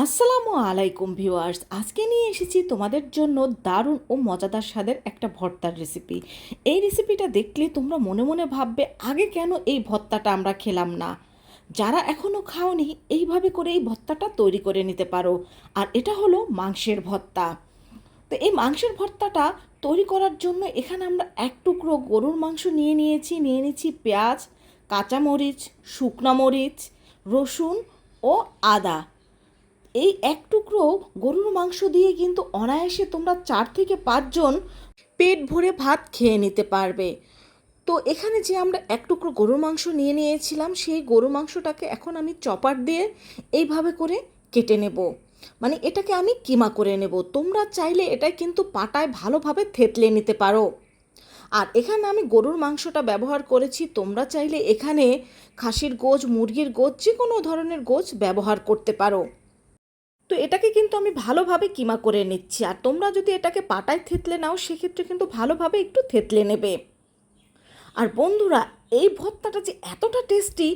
আসসালামু আলাইকুম ভিউয়ার্স, আজকে নিয়ে এসেছি তোমাদের জন্য দারুণ ও মজাদার স্বাদের একটা ভর্তার রেসিপি। এই রেসিপিটা দেখলে তোমরা মনে মনে ভাববে আগে কেন এই ভর্তাটা আমরা খেলাম না। যারা এখনও খাওনি এইভাবে করে এই ভর্তাটা তৈরি করে নিতে পারো। আর এটা হলো মাংসের ভর্তা। তো এই মাংসের ভর্তাটা তৈরি করার জন্য এখানে আমরা এক টুকরো গরুর মাংস নিয়ে নিয়েছি পেঁয়াজ, কাঁচামরিচ, শুকনো মরিচ, রসুন ও আদা। এই এক টুকরো গরুর মাংস দিয়ে কিন্তু অনায়াসে তোমরা 4 থেকে 5 জন পেট ভরে ভাত খেয়ে নিতে পারবে। তো এখানে যে আমরা এক টুকরো গরুর মাংস নিয়েছিলাম, সেই গরুর মাংসটাকে এখন আমি চপার দিয়ে এইভাবে করে কেটে নেব। মানে এটাকে আমি কিমা করে নেব। তোমরা চাইলে এটা কিন্তু পাটায় ভালোভাবে থেতলে নিতে পারো। আর এখানে আমি গরুর মাংসটা ব্যবহার করেছি, তোমরা চাইলে এখানে খাসির গোছ, মুরগির গোছ, যে কোনো ধরনের গোছ ব্যবহার করতে পারো। তো এটাকে কিন্তু আমি ভালোভাবে কিমা করে নিচ্ছি। আর তোমরা যদি এটাকে পাটায় থেতলে নাও, সেক্ষেত্রে কিন্তু ভালোভাবে একটু থেতলে নেবে। আর বন্ধুরা, এই ভর্তাটা যে এতটা টেস্টি,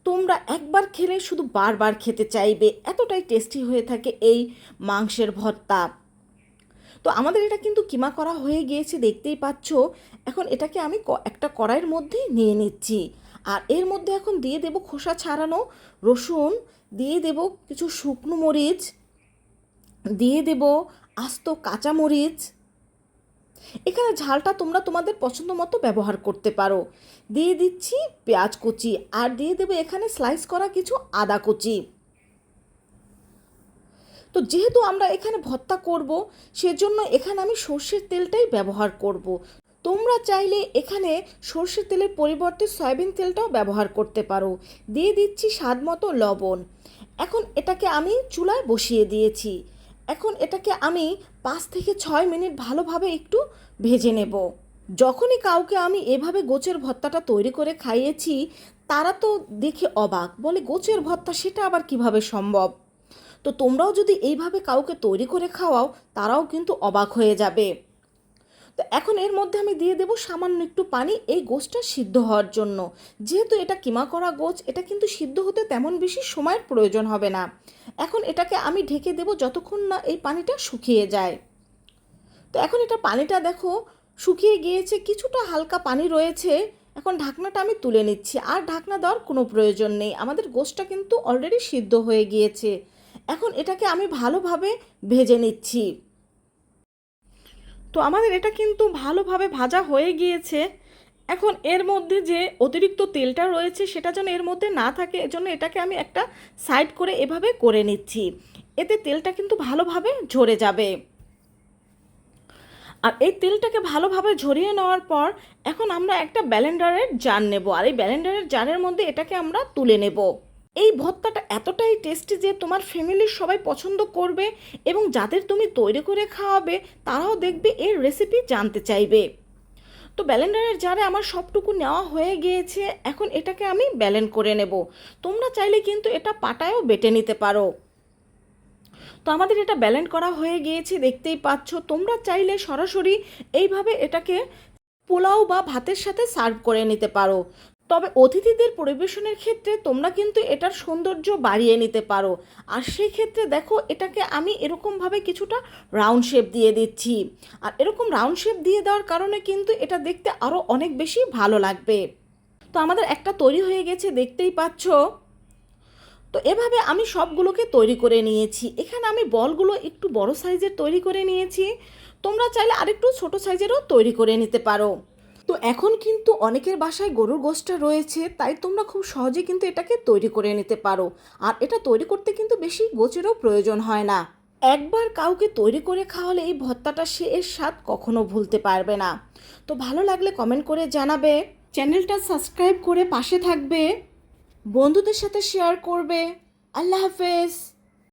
তোমরা একবার খেলে শুধু বারবার খেতে চাইবে, এতটাই টেস্টি হয়ে থাকে এই মাংসের ভর্তা। তো আমাদের এটা কিন্তু কিমা করা হয়ে গিয়েছে, দেখতেই পাচ্ছ। এখন এটাকে আমি একটা কড়াইয়ের মধ্যে নিয়ে নিচ্ছি। আর এর মধ্যে এখন দিয়ে দেব খোসা ছাড়ানো রসুন, দিয়ে দেব কিছু শুকনো মরিচ, দিয়ে দেব আস্ত কাঁচামরিচ। এখানে ঝালটা তোমরা তোমাদের পছন্দ মতো ব্যবহার করতে পারো। দিয়ে দিচ্ছি পেঁয়াজ কুচি, আর দিয়ে দেবো এখানে স্লাইস করা কিছু আদা কুচি। তো যেহেতু আমরা এখানে ভর্তা করব, সেজন্য এখানে আমি সর্ষের তেলটাই ব্যবহার করব। তোমরা চাইলে এখানে সর্ষের তেলের পরিবর্তে সয়াবিন তেলটাও ব্যবহার করতে পারো। দিয়ে দিচ্ছি স্বাদ মতো লবণ। এখন এটাকে আমি চুলায় বসিয়ে দিয়েছি। এখন এটাকে আমি 5 থেকে 6 মিনিট ভালোভাবে একটু ভেজে নেব। যখনই কাউকে আমি এভাবে গোছের ভর্তাটা তৈরি করে খাইয়েছি, তারা তো দেখে অবাক, বলে গোছের ভর্তা, সেটা আবার কিভাবে সম্ভব। তো তোমরাও যদি এইভাবে কাউকে তৈরি করে খাওয়াও, তারাও কিন্তু অবাক হয়ে যাবে। তো এখন এর মধ্যে আমি দিয়ে দেবো সামান্য একটু পানি, এই গোছটা সিদ্ধ হওয়ার জন্য। যেহেতু এটা কিমা করা গোছ, এটা কিন্তু সিদ্ধ হতে তেমন বেশি সময়ের প্রয়োজন হবে না। এখন এটাকে আমি ঢেকে দেবো যতক্ষণ না এই পানিটা শুকিয়ে যায়। তো এখন এটা পানিটা দেখো শুকিয়ে গিয়েছে, কিছুটা হালকা পানি রয়েছে। এখন ঢাকনাটা আমি তুলে নিচ্ছি। আর ঢাকনা দেওয়ার কোনো প্রয়োজন নেই, আমাদের গোছটা কিন্তু অলরেডি সিদ্ধ হয়ে গিয়েছে। এখন এটাকে আমি ভালোভাবে ভেজে নিচ্ছি। তো আমাদের এটা কিন্তু ভালোভাবে ভাজা হয়ে গিয়েছে। এখন এর মধ্যে যে অতিরিক্ত তেলটা রয়েছে, সেটা যেন এর মধ্যে না থাকে, এজন্য এটাকে আমি একটা সাইড করে এভাবে করে নিচ্ছি। এতে তেলটা কিন্তু ভালোভাবে ঝরে যাবে। আর এই তেলটাকে ভালোভাবে ঝরিয়ে নেওয়ার পর এখন আমরা একটা ব্লেন্ডারের জার নেব। আর এই ব্লেন্ডারের জারের মধ্যে এটাকে আমরা তুলে নেব। এই ভর্তাটা এতটাই টেস্টি যে তোমার ফ্যামিলির সবাই পছন্দ করবে, এবং যাদের তুমি তৈরি করে খাওয়াবে তারাও দেখবে এর রেসিপি জানতে চাইবে। তো ব্লেন্ডারের জারে আমার সবটুকু নেওয়া হয়ে গিয়েছে। এখন এটাকে আমি ব্লেন্ড করে নেব। তোমরা চাইলে কিন্তু এটা পাটায়ও বেটে নিতে পারো। তো আমাদের এটা ব্লেন্ড করা হয়ে গিয়েছে, দেখতেই পাচ্ছ। তোমরা চাইলে সরাসরি এইভাবে এটাকে পোলাও বা ভাতের সাথে সার্ভ করে নিতে পারো। তবে অতিথিদের পরিবেশনের ক্ষেত্রে তোমরা কিন্তু এটার সৌন্দর্য বাড়িয়ে নিতে পারো। আর সেই ক্ষেত্রে দেখো, এটাকে আমি এরকমভাবে কিছুটা রাউন্ড শেপ দিয়ে দিচ্ছি। আর এরকম রাউন্ড শেপ দিয়ে দেওয়ার কারণে কিন্তু এটা দেখতে আরও অনেক বেশি ভালো লাগবে। তো আমাদের একটা তৈরি হয়ে গেছে, দেখতেই পাচ্ছ। তো এভাবে আমি সবগুলোকে তৈরি করে নিয়েছি। এখানে আমি বলগুলো একটু বড় সাইজের তৈরি করে নিয়েছি। তোমরা চাইলে আরেকটু ছোট সাইজেরও তৈরি করে নিতে পারো। তো এখন কিন্তু অনেকের বাসায় গরুর গোশটা রয়েছে, তাই তোমরা খুব সহজে কিন্তু এটাকে তৈরি করে নিতে পারো। আর এটা তৈরি করতে কিন্তু বেশি গোছেরও প্রয়োজন হয় না। একবার কাউকে তৈরি করে খাওয়ালে এই ভর্তাটা সে এর স্বাদ কখনো ভুলতে পারবে না। তো ভালো লাগলে কমেন্ট করে জানাবে, চ্যানেলটা সাবস্ক্রাইব করে পাশে থাকবে, বন্ধুদের সাথে শেয়ার করবে। আল্লাহ হাফেজ।